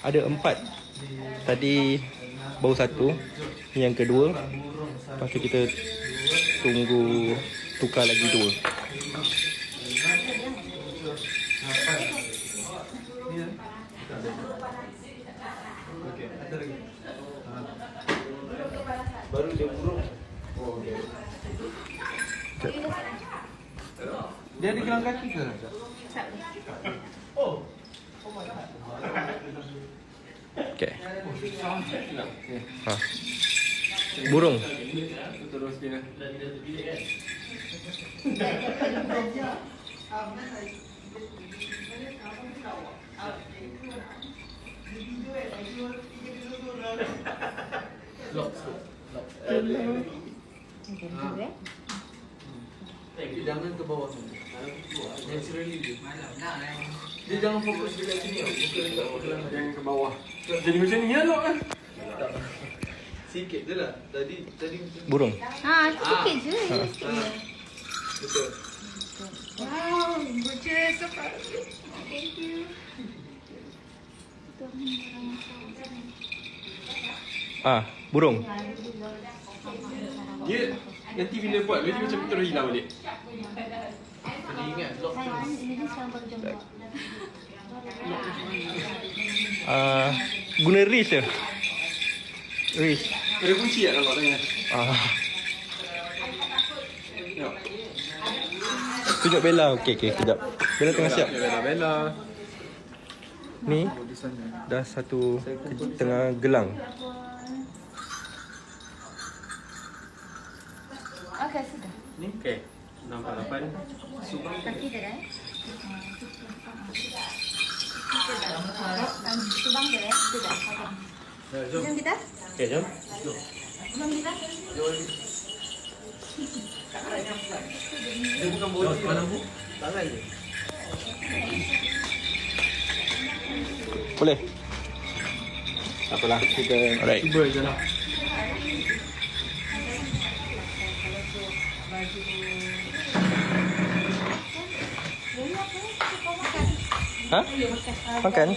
Ada 4. Tadi baru 1. Yang kedua. Lepas tu kita tunggu tukar lagi 2. Baru dia burung. Dia ada gelang kaki ke? Oh. Okay. Burung. Terus dia. Jangan ke bawah tu. Naturally dia. Dia jangan fokus dekat sini. Jangan ke bawah. Jadi macam ni elok kan? Sikit je lah. Tadi Burung. Sikit je. betul. Wow, bocah sepak. Thank you. Burung. Dia nanti bila buat dia macam terus hilang balik. Kena ingat lock tu. Ini sekarang baru jam 2. Guna wrist je. Wrist. Ada kunci tak nampak tengah? Tengok. Tunjuk Bella. Okey, kejap. Bella tengah siap. Bella. Ni dah satu tengah gelang. Okey, sudah. Ni okey. Nampak 8. Kaki dia dah. Subang dia sudah. Jom kita. Okey, jom. Jom kita. Dia bukan bodoh. Mana bu? Tangan je. Boleh. Tak apalah, kita Cuba je lah. Makan.